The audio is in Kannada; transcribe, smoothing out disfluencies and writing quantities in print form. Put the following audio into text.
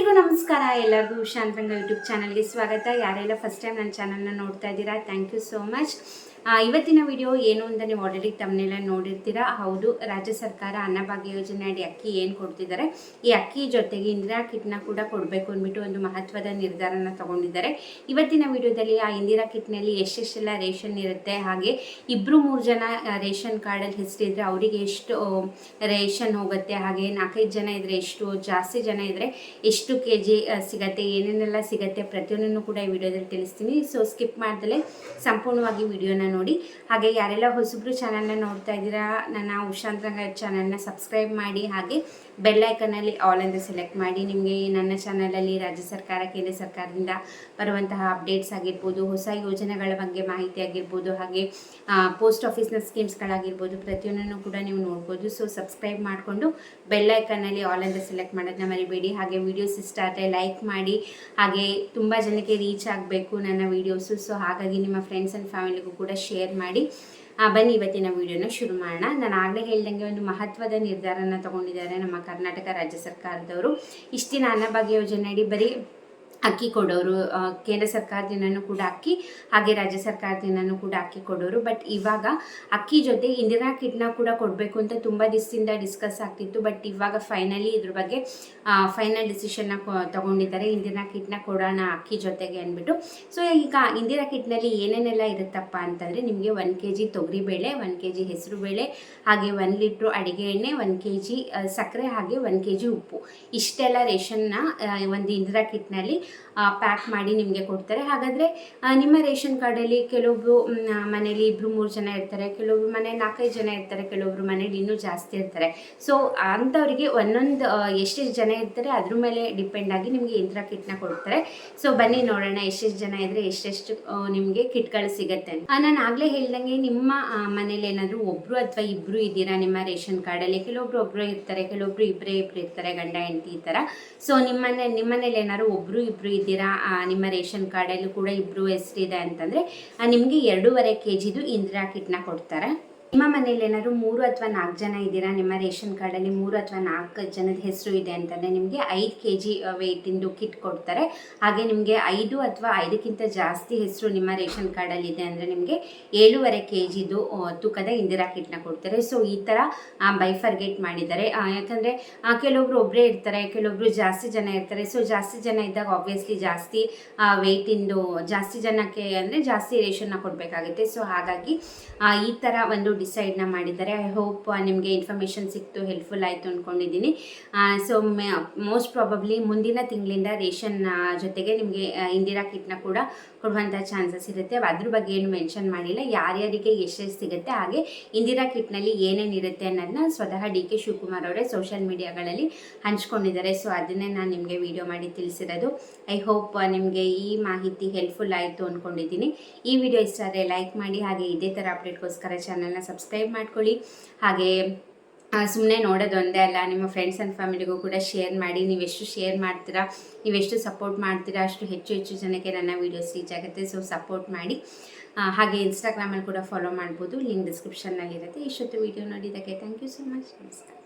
ಎಲ್ರಿಗೂ ನಮಸ್ಕಾರ. ಎಲ್ಲರಿಗೂ ಉಷಾಂತರಂಗ ಯೂಟ್ಯೂಬ್ ಚಾನಲ್ಗೆ ಸ್ವಾಗತ. ಯಾರೆಲ್ಲ ಫಸ್ಟ್ ಟೈಮ್ ನನ್ನ ಚಾನಲ್ನ ನೋಡ್ತಾ ಇದ್ದೀರಾ, ಥ್ಯಾಂಕ್ ಯು ಸೋ ಮಚ್. ಇವತ್ತಿನ ವಿಡಿಯೋ ಏನು ಅಂತ ನೀವು ಆಲ್ರೆಡಿ ತಮ್ಮನೆಲ್ಲ ನೋಡಿರ್ತೀರಾ. ಹೌದು, ರಾಜ್ಯ ಸರ್ಕಾರ ಅನ್ನಭಾಗ್ಯ ಯೋಜನೆ ಅಡಿ ಅಕ್ಕಿ ಏನು ಕೊಡ್ತಿದ್ದಾರೆ, ಈ ಅಕ್ಕಿ ಜೊತೆಗೆ ಇಂದಿರಾ ಕಿಟ್ನ ಕೂಡ ಕೊಡಬೇಕು ಅಂದ್ಬಿಟ್ಟು ಒಂದು ಮಹತ್ವದ ನಿರ್ಧಾರನ ತಗೊಂಡಿದ್ದಾರೆ. ಇವತ್ತಿನ ವಿಡಿಯೋದಲ್ಲಿ ಆ ಇಂದಿರಾ ಕಿಟ್ನಲ್ಲಿ ಎಷ್ಟೆಷ್ಟೆಲ್ಲ ರೇಷನ್ ಇರುತ್ತೆ, ಹಾಗೆ 2-3 ಜನ ರೇಷನ್ ಕಾರ್ಡಲ್ಲಿ ಹೆಸರಿದ್ರೆ ಅವರಿಗೆ ಎಷ್ಟು ರೇಷನ್ ಹೋಗುತ್ತೆ, ಹಾಗೆ 4-5 ಜನ ಇದ್ದರೆ ಎಷ್ಟು, ಜಾಸ್ತಿ ಜನ ಇದ್ದರೆ ಎಷ್ಟು kg ಸಿಗತ್ತೆ, ಏನೇನೆಲ್ಲ ಸಿಗತ್ತೆ ಪ್ರತಿಯೊಂದನ್ನು ಕೂಡ ಈ ವಿಡಿಯೋದಲ್ಲಿ ತಿಳಿಸ್ತೀನಿ. ಸೊ ಸ್ಕಿಪ್ ಮಾಡ್ದಲೇ ಸಂಪೂರ್ಣವಾಗಿ ವಿಡಿಯೋನ ನೋಡಿ. ಹಾಗೆ ಯಾರೆಲ್ಲ ಹೊಸಬ್ರು ಚಾನಲ್ನ ನೋಡ್ತಾ ಇದ್ದೀರಾ, ನನ್ನ ಉಷಾಂತರಂಗ ಚಾನಲ್ನ ಸಬ್ಸ್ಕ್ರೈಬ್ ಮಾಡಿ, ಹಾಗೆ ಬೆಲ್ ಐಕನಲ್ಲಿ ಆಲ್ ಅಂತ ಸೆಲೆಕ್ಟ್ ಮಾಡಿ. ನಿಮಗೆ ನನ್ನ ಚಾನಲಲ್ಲಿ ರಾಜ್ಯ ಸರ್ಕಾರ, ಕೇಂದ್ರ ಸರ್ಕಾರದಿಂದ ಬರುವಂತಹ ಅಪ್ಡೇಟ್ಸ್ ಆಗಿರ್ಬೋದು, ಹೊಸ ಯೋಜನೆಗಳ ಬಗ್ಗೆ ಮಾಹಿತಿ ಆಗಿರ್ಬೋದು, ಹಾಗೆ ಪೋಸ್ಟ್ ಆಫೀಸ್ನ ಸ್ಕೀಮ್ಸ್ಗಳಾಗಿರ್ಬೋದು, ಪ್ರತಿಯೊಂದನ್ನು ಕೂಡ ನೀವು ನೋಡ್ಬೋದು. ಸೊ ಸಬ್ಸ್ಕ್ರೈಬ್ ಮಾಡಿಕೊಂಡು ಬೆಲ್ ಐಕನಲ್ಲಿ ಆಲ್ ಅಂತ ಸೆಲೆಕ್ಟ್ ಮಾಡೋದನ್ನ ಮರಿಬೇಡಿ. ಹಾಗೆ ವೀಡಿಯೋಸ್ ಇಷ್ಟ ಆದರೆ ಲೈಕ್ ಮಾಡಿ, ಹಾಗೆ ತುಂಬ ಜನಕ್ಕೆ ರೀಚ್ ಆಗಬೇಕು ನನ್ನ ವೀಡಿಯೋಸು. ಸೊ ಹಾಗಾಗಿ ನಿಮ್ಮ ಫ್ರೆಂಡ್ಸ್ ಆ್ಯಂಡ್ ಫ್ಯಾಮಿಲಿಗೂ ಕೂಡ ಶೇರ್ ಮಾಡಿ. ಬನ್ನಿ ಇವತ್ತಿನ ವಿಡಿಯೋನ ಶುರು ಮಾಡೋಣ. ನಾನು ಆಗಲೇ ಹೇಳ್ದಂಗೆ ಒಂದು ಮಹತ್ವದ ನಿರ್ಧಾರನ ತಗೊಂಡಿದ್ದಾರೆ ನಮ್ಮ ಕರ್ನಾಟಕ ರಾಜ್ಯ ಸರ್ಕಾರದವರು. ಇಷ್ಟು ದಿನ ಅನ್ನಭಾಗ್ಯ ಯೋಜನೆ ಅಡಿ ಬರೀ ಅಕ್ಕಿ ಕೊಡೋರು, ಕೇಂದ್ರ ಸರ್ಕಾರದಿಂದನೂ ಕೂಡ ಅಕ್ಕಿ, ಹಾಗೆ ರಾಜ್ಯ ಸರ್ಕಾರದಿಂದನೂ ಕೂಡ ಅಕ್ಕಿ ಕೊಡೋರು. ಬಟ್ ಇವಾಗ ಅಕ್ಕಿ ಜೊತೆ ಇಂದಿರಾ ಕಿಟ್ನ ಕೂಡ ಕೊಡಬೇಕು ಅಂತ ತುಂಬ ದಿವಸದಿಂದ ಡಿಸ್ಕಸ್ ಆಗ್ತಿತ್ತು. ಬಟ್ ಇವಾಗ ಫೈನಲಿ ಇದ್ರ ಬಗ್ಗೆ ಫೈನಲ್ ಡಿಸಿಷನ್ನ ತಗೊಂಡಿದ್ದಾರೆ. ಇಂದಿರಾ ಕಿಟ್ನ ಕೊಡೋಣ ಅಕ್ಕಿ ಜೊತೆಗೆ ಅಂದ್ಬಿಟ್ಟು. ಸೊ ಈಗ ಇಂದಿರಾ ಕಿಟ್ನಲ್ಲಿ ಏನೇನೆಲ್ಲ ಇರುತ್ತಪ್ಪ ಅಂತಂದರೆ, ನಿಮಗೆ 1 kg ತೊಗರಿಬೇಳೆ, 1 kg ಹೆಸರುಬೇಳೆ, ಹಾಗೆ 1 ಲೀಟ್ರು ಅಡುಗೆ ಎಣ್ಣೆ, 1 kg ಸಕ್ಕರೆ, ಹಾಗೆ 1 kg ಉಪ್ಪು, ಇಷ್ಟೆಲ್ಲ ರೇಷನ್ನ ಒಂದು ಇಂದಿರಾ ಕಿಟ್ನಲ್ಲಿ ಪ್ಯಾಕ್ ಮಾಡಿ ನಿಮಗೆ ಕೊಡ್ತಾರೆ. ಹಾಗಾದರೆ ನಿಮ್ಮ ರೇಷನ್ ಕಾರ್ಡಲ್ಲಿ ಕೆಲವೊಬ್ರು ಮನೇಲಿ 2-3 ಜನ ಇರ್ತಾರೆ, ಕೆಲವೊಬ್ರು ಮನೆ 4-5 ಜನ ಇರ್ತಾರೆ, ಕೆಲವೊಬ್ರು ಮನೇಲಿ ಇನ್ನೂ ಜಾಸ್ತಿ ಇರ್ತಾರೆ. ಸೊ ಅಂಥವರಿಗೆ ಒಂದೊಂದು ಎಷ್ಟೆಷ್ಟು ಜನ ಇರ್ತಾರೆ ಅದ್ರ ಮೇಲೆ ಡಿಪೆಂಡ್ ಆಗಿ ನಿಮಗೆ ಇಂದಿರಾ ಕಿಟ್ನ ಕೊಡ್ತಾರೆ. ಸೊ ಬನ್ನಿ ನೋಡೋಣ ಎಷ್ಟೆಷ್ಟು ಜನ ಇದ್ದರೆ ಎಷ್ಟೆಷ್ಟು ನಿಮಗೆ ಕಿಟ್ಗಳು ಸಿಗುತ್ತೆ ಅಂತ. ನಾನು ಆಗಲೇ ಹೇಳ್ದಂಗೆ ನಿಮ್ಮ ಮನೇಲಿ ಏನಾದರೂ ಒಬ್ಬರು ಅಥವಾ ಇಬ್ಬರು ಇದ್ದೀರಾ ನಿಮ್ಮ ರೇಷನ್ ಕಾರ್ಡಲ್ಲಿ, ಕೆಲವೊಬ್ರು ಒಬ್ಬರು ಇರ್ತಾರೆ, ಕೆಲವೊಬ್ರು ಇಬ್ಬರು ಇರ್ತಾರೆ, ಗಂಡ ಹೆಂಡತಿ ಈ ಥರ. ಸೊ ನಿಮ್ಮನೇಲಿ ಏನಾದ್ರು ಒಬ್ಬರು ಇಬ್ಬರು ಇದ್ದೀರಾ, ನಿಮ್ಮ ರೇಷನ್ ಕಾರ್ಡಲ್ಲೂ ಕೂಡ ಇಬ್ಬರು ಹೆಸರಿದೆ ಅಂತಂದರೆ ನಿಮಗೆ 2.5 kgದು ಇಂದಿರಾ ಕಿಟ್ನ ಕೊಡ್ತಾರೆ. ನಿಮ್ಮ ಮನೇಲಿ ಏನಾದ್ರು 3 ಅಥವಾ 4 ಜನ ಇದ್ದೀರಾ, ನಿಮ್ಮ ರೇಷನ್ ಕಾರ್ಡಲ್ಲಿ 3 ಅಥವಾ 4 ಜನದ ಹೆಸರು ಇದೆ ಅಂತಂದರೆ ನಿಮಗೆ 5 kg ವೆಯ್ಟಿಂದು ಕಿಟ್ ಕೊಡ್ತಾರೆ. ಹಾಗೆ ನಿಮಗೆ 5 ಅಥವಾ 5ಕ್ಕಿಂತ ಜಾಸ್ತಿ ಹೆಸರು ನಿಮ್ಮ ರೇಷನ್ ಕಾರ್ಡಲ್ಲಿ ಇದೆ ಅಂದರೆ ನಿಮಗೆ 7.5 kgದು ತೂಕದ ಇಂದಿರಾ ಕಿಟ್ನ ಕೊಡ್ತಾರೆ. ಸೊ ಈ ಥರ ಬೈಫರ್ಗೇಟ್ ಮಾಡಿದ್ದಾರೆ. ಯಾಕಂದರೆ ಕೆಲವೊಬ್ರು ಒಬ್ಬರೇ ಇರ್ತಾರೆ, ಕೆಲವೊಬ್ರು ಜಾಸ್ತಿ ಜನ ಇರ್ತಾರೆ. ಸೊ ಜಾಸ್ತಿ ಜನ ಇದ್ದಾಗ ಆಬ್ವಿಯಸ್ಲಿ ಜಾಸ್ತಿ ವೆಯ್ಟಿಂದು, ಜಾಸ್ತಿ ಜನಕ್ಕೆ ಅಂದರೆ ಜಾಸ್ತಿ ರೇಷನ್ನ ಕೊಡಬೇಕಾಗುತ್ತೆ. ಸೊ ಹಾಗಾಗಿ ಈ ಥರ ಒಂದು ಡಿಸೈಡ್ನ ಮಾಡಿದ್ದಾರೆ. ಐ ಹೋಪ್ ನಿಮಗೆ ಇನ್ಫಾರ್ಮೇಷನ್ ಸಿಕ್ತು, ಹೆಲ್ಪ್ಫುಲ್ ಆಯಿತು ಅಂದ್ಕೊಂಡಿದ್ದೀನಿ. ಸೊ ಮೋಸ್ಟ್ ಪ್ರಾಬಬ್ಲಿ ಮುಂದಿನ ತಿಂಗಳಿಂದ ರೇಷನ್ ಜೊತೆಗೆ ನಿಮಗೆ ಇಂದಿರಾ ಕಿಟ್ನ ಕೂಡ ಕೊಡುವಂಥ ಚಾನ್ಸಸ್ ಇರುತ್ತೆ. ಅದ್ರ ಬಗ್ಗೆ ಏನು ಮೆನ್ಷನ್ ಮಾಡಿಲ್ಲ, ಯಾರ್ಯಾರಿಗೆ ಎಷ್ಟೆಷ್ಟು ಸಿಗುತ್ತೆ, ಹಾಗೆ ಇಂದಿರಾ ಕಿಟ್ನಲ್ಲಿ ಏನೇನಿರುತ್ತೆ ಅನ್ನೋದನ್ನ ಸ್ವತಃ DK ಶಿವಕುಮಾರ್ ಅವರೇ ಸೋಷಿಯಲ್ ಮೀಡಿಯಾಗಳಲ್ಲಿ ಹಂಚ್ಕೊಂಡಿದ್ದಾರೆ. ಸೊ ಅದನ್ನೇ ನಾನು ನಿಮಗೆ ವಿಡಿಯೋ ಮಾಡಿ ತಿಳಿಸಿರೋದು. ಐ ಹೋಪ್ ನಿಮಗೆ ಈ ಮಾಹಿತಿ ಹೆಲ್ಪ್ಫುಲ್ ಆಯಿತು ಅಂದ್ಕೊಂಡಿದ್ದೀನಿ. ಈ ವಿಡಿಯೋ ಇಷ್ಟ ಆದರೆ ಲೈಕ್ ಮಾಡಿ, ಹಾಗೆ ಇದೇ ಥರ ಅಪ್ಡೇಟ್ಗೋಸ್ಕರ ಚಾನಲ್ನ ಸಬ್ಸ್ಕ್ರೈಬ್ ಮಾಡ್ಕೊಳ್ಳಿ. ಹಾಗೆ ಸುಮ್ಮನೆ ನೋಡೋದು ಒಂದೇ ಅಲ್ಲ, ನಿಮ್ಮ ಫ್ರೆಂಡ್ಸ್ ಆ್ಯಂಡ್ ಫ್ಯಾಮಿಲಿಗೂ ಕೂಡ ಶೇರ್ ಮಾಡಿ. ನೀವೆಷ್ಟು ಶೇರ್ ಮಾಡ್ತೀರಾ, ನೀವೆಷ್ಟು ಸಪೋರ್ಟ್ ಮಾಡ್ತೀರಾ, ಅಷ್ಟು ಹೆಚ್ಚು ಜನಕ್ಕೆ ನನ್ನ ವೀಡಿಯೋಸ್ ರೀಚ್ ಆಗುತ್ತೆ. ಸೊ ಸಪೋರ್ಟ್ ಮಾಡಿ. ಹಾಗೆ ಇನ್ಸ್ಟಾಗ್ರಾಮಲ್ಲಿ ಕೂಡ ಫಾಲೋ ಮಾಡ್ಬೋದು, ಲಿಂಕ್ ಡಿಸ್ಕ್ರಿಪ್ಷನ್ನಲ್ಲಿರುತ್ತೆ. ಇಷ್ಟೊತ್ತು ವೀಡಿಯೋ ನೋಡಿದ್ದಕ್ಕೆ ಥ್ಯಾಂಕ್ ಯು ಸೊ ಮಚ್. ನಮಸ್ಕಾರ.